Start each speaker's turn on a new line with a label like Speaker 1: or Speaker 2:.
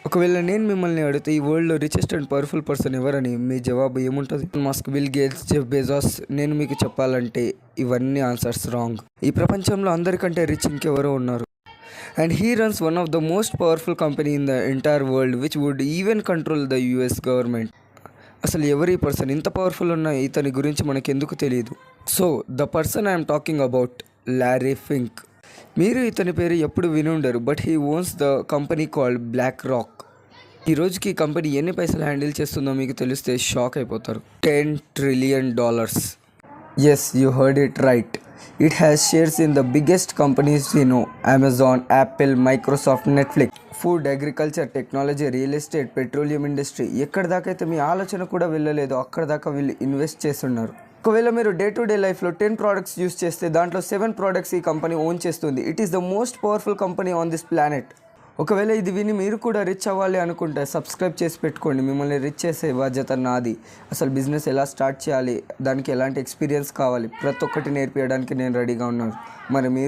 Speaker 1: ఒకవేళ నేను మిమ్మల్ని అడిగితే ఈ వరల్డ్లో రిచెస్ట్ అండ్ పవర్ఫుల్ పర్సన్ ఎవరని మీ జవాబు ఏముంటుంది? Musk, bill gates, Jeff Bezos. నేను మీకు చెప్పాలంటే ఇవన్నీ ఆన్సర్స్ రాంగ్. ఈ ప్రపంచంలో అందరికంటే రిచ్ ఇంకెవరో ఉన్నారు. And he runs one of the most powerful company in the entire world which would even control the US government. అసలు ఎవరి పర్సన్ ఇంత పవర్ఫుల్ ఉన్న ఇతని గురించి మనకెందుకు తెలియదు? So the person I'm talking about Larry Fink. మీరు ఇతని పేరు ఎప్పుడు విని ఉండరు, but he owns the company called BlackRock. ఈ రోజుకి ఈ కంపెనీ ఎన్ని పైసలు హ్యాండిల్ చేస్తుందో మీకు తెలిస్తే షాక్ అయిపోతారు. $10 trillion. Yes, you heard it right. It has shares in the biggest companies we know: Amazon, Apple, Microsoft, Netflix. Food, agriculture, technology, real estate, petroleum industry. ఎక్కడి దాకా అయితే మీ ఆలోచన కూడా వెళ్ళలేదు అక్కడ దాకా వీళ్ళు ఇన్వెస్ట్ చేస్తున్నారు. ఒకవేళ మీరు డే టు డే లైఫ్లో 10 ప్రోడక్ట్స్ యూస్ చేస్తే దాంట్లో 7 ప్రోడక్ట్స్ ఈ కంపెనీ ఓన్ చేస్తుంది. It is the most powerful company on this planet. ఒకవేళ ఇది విని మీరు కూడా రిచ్ అవ్వాలి అనుకుంటే సబ్స్క్రైబ్ చేసి పెట్టుకోండి. మిమ్మల్ని రిచ్ చేసే బాధ్యత నాది. అసలు బిజినెస్ ఎలా స్టార్ట్ చేయాలి, దానికి ఎలాంటి ఎక్స్పీరియన్స్ కావాలి, ప్రతి ఒక్కటి నేర్పించడానికి నేను రెడీగా ఉన్నాను. మరి మీరు